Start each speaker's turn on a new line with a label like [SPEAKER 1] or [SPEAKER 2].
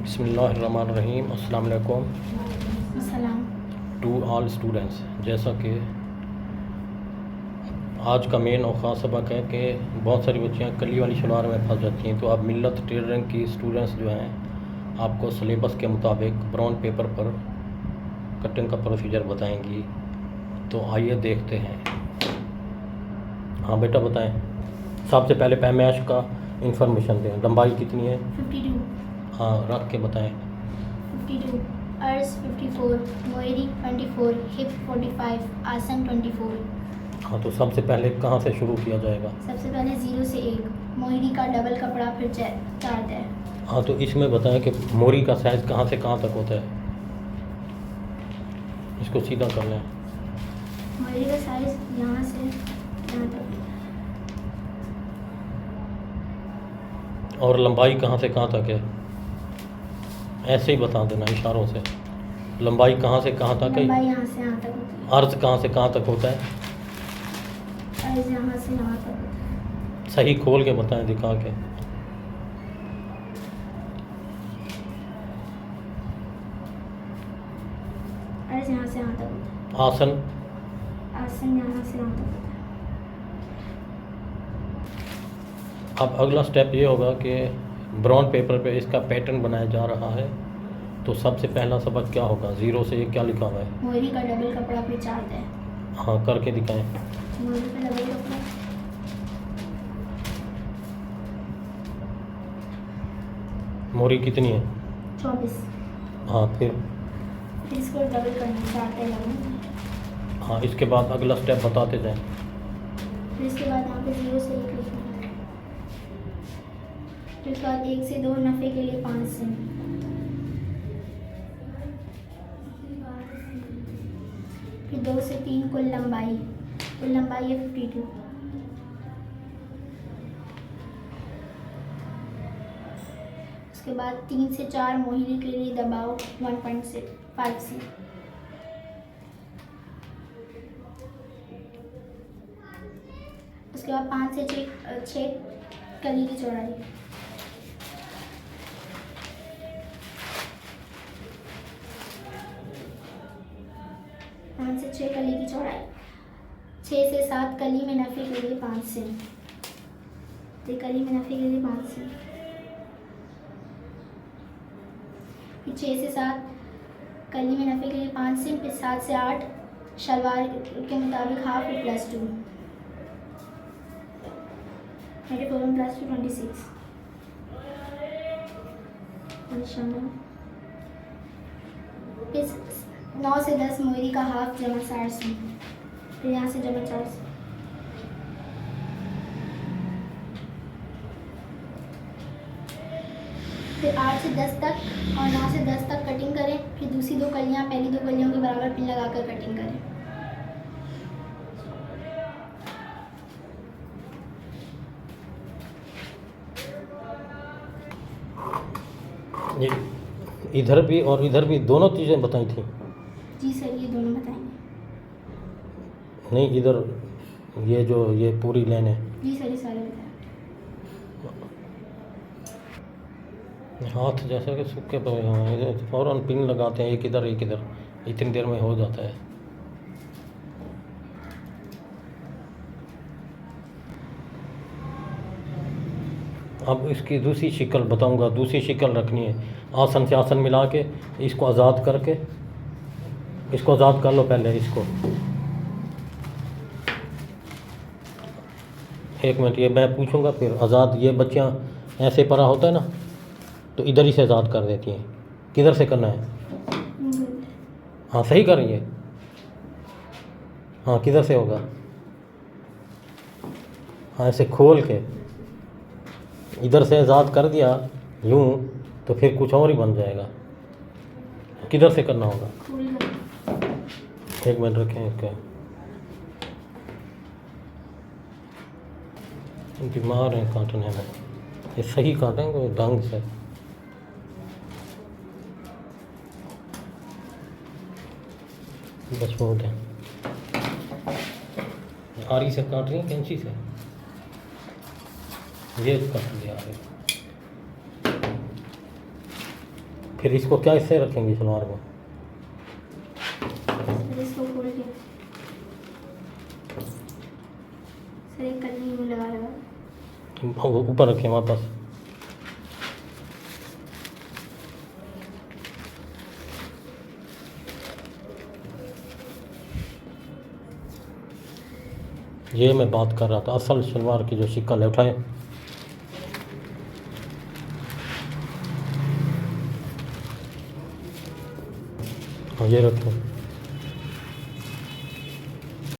[SPEAKER 1] बिस्मिल्लाहिर्रहमानिर्रहीम। अस्सलाम वालेकुम
[SPEAKER 2] सलाम।
[SPEAKER 1] To all students. जैसा कि आज का मेन और ख़ास सबक है कि बहुत सारी बच्चियाँ कली वाली शलवार में फंस जाती हैं। तो अब मिल्लत टेलरिंग की स्टूडेंट्स जो हैं आपको सिलेबस के मुताबिक ब्राउन पेपर पर कटिंग का प्रोसीजर बताएंगी। तो आइए देखते हैं। हाँ बेटा बताएं। सबसे पहले पैमाइश का इंफॉर्मेशन दें। लंबाई कितनी है?
[SPEAKER 2] 52,
[SPEAKER 1] हाँ रख के बताएं।
[SPEAKER 2] 52, अर्ज 54, मोयरी 24, हिप 45, आसन 24।
[SPEAKER 1] हाँ तो सबसे पहले कहाँ से शुरू किया जाएगा?
[SPEAKER 2] सबसे पहले 0 से 1, मोयरी का डबल कपड़ा, फिर 4 तय।
[SPEAKER 1] हाँ तो इसमें बताएं कि मोरी का साइज़ कहाँ से कहाँ तक होता है। इसको सीधा कर लें।
[SPEAKER 2] मोयरी का साइज यहाँ से यहाँ तक।
[SPEAKER 1] और लंबाई कहाँ से कहाँ तक है? ऐसे ही बता देना इशारों से। लंबाई कहाँ से कहाँ तक है?
[SPEAKER 2] लंबाई यहाँ से यहाँ तक होती है।
[SPEAKER 1] अर्ज कहाँ से कहाँ तक होता है?
[SPEAKER 2] अर्ज यहाँ से यहाँ तक होता है।
[SPEAKER 1] सही खोल के बताएं, दिखा के।
[SPEAKER 2] अर्ज यहाँ से यहाँ तक होता है।
[SPEAKER 1] आसन
[SPEAKER 2] आसन यहाँ से यहाँ तक होता है।
[SPEAKER 1] अब अगला स्टेप ये होगा कि ब्राउन पेपर पे इसका पैटर्न बनाया जा रहा है। तो सबसे पहला सबक क्या होगा? 0 से 1 क्या लिखा हुआ है?
[SPEAKER 2] मोयरी का डबल कपड़ा, फिर 4 तय।
[SPEAKER 1] हाँ करके दिखाएं।
[SPEAKER 2] मोयरी का डबल कपड़ा,
[SPEAKER 1] मोरी कितनी है?
[SPEAKER 2] 24।
[SPEAKER 1] हाँ फिर
[SPEAKER 2] इसको डबल करना, 4 तय लगाना।
[SPEAKER 1] हाँ इसके बाद अगला स्टेप बताते जाएं।
[SPEAKER 2] फिर इसके बाद यहाँ पे 0 से 1 लिखना है। फिर उसके बाद 1 से 2 नफ़े के लिए 5 से। फिर 2 से 3 कुल लंबाई है 52। उसके बाद 3 से 4 मोहिनी के लिए दबाव 1.5 से। उसके बाद 5 से 6 कली की चौड़ाई। पाँच से 6 कली की चौड़ाई। 6 से 7 कली में नफ़े के लिए 5 से। कली में नफ़े के लिए 5 से। फिर 6 से 7 कली में नफ़े के लिए 5 से। फिर 7 से 8 शलवार के मुताबिक हाफ, फिर +2। 24 + 2 26। फिर 9 से 10 मोयरी का हाफ जमा 4 से। फिर यहाँ से जमा 4 से। फिर 8 से 10 तक और 9 से 10 तक कटिंग करें। फिर दूसरी 2 कलियाँ पहली 2 कलियों के बराबर पिन लगाकर कटिंग करें।
[SPEAKER 1] ये इधर भी और इधर भी दोनों चीज़ें बताई थी?
[SPEAKER 2] जी सर, ये दोनों बताएंगे।
[SPEAKER 1] नहीं इधर ये पूरी लाइन है।
[SPEAKER 2] जी सर, ये सारे बताएं।
[SPEAKER 1] हाथ जैसे कि सूखे पड़े हैं, फ़ौरन पिन लगाते हैं, एक इधर इतनी देर में हो जाता है। अब इसकी दूसरी शिकल बताऊंगा। दूसरी शिकल रखनी है। आसन से आसन मिला के इसको आज़ाद करके, इसको आज़ाद कर लो पहले। इसको 1 मिनट, ये मैं पूछूंगा फिर आज़ाद। ये बच्चियाँ ऐसे परा होता है ना, तो इधर ही से आज़ाद कर देती हैं। किधर से करना है? हाँ सही कर रही है। हाँ किधर से होगा? हाँ ऐसे खोल के इधर से आज़ाद कर दिया यूँ, तो फिर कुछ और ही बन जाएगा। किधर से करना होगा? 1 मिनट रखें इसका। बीमार हैं काटने में, ये सही काटेंगे ढंग से। बस हो गया। आरी से काट रही हैं कैंची से? ये कट लिया है। फिर इसको क्या इससे रखेंगे सलवार को?
[SPEAKER 2] सर इसको खोल के सर एक कली यूँ लगा
[SPEAKER 1] ऊपर रखें वापस। ये मैं बात कर रहा था, असल सलवार की जो शिकल है, उठाएं। हाँ ये रखें।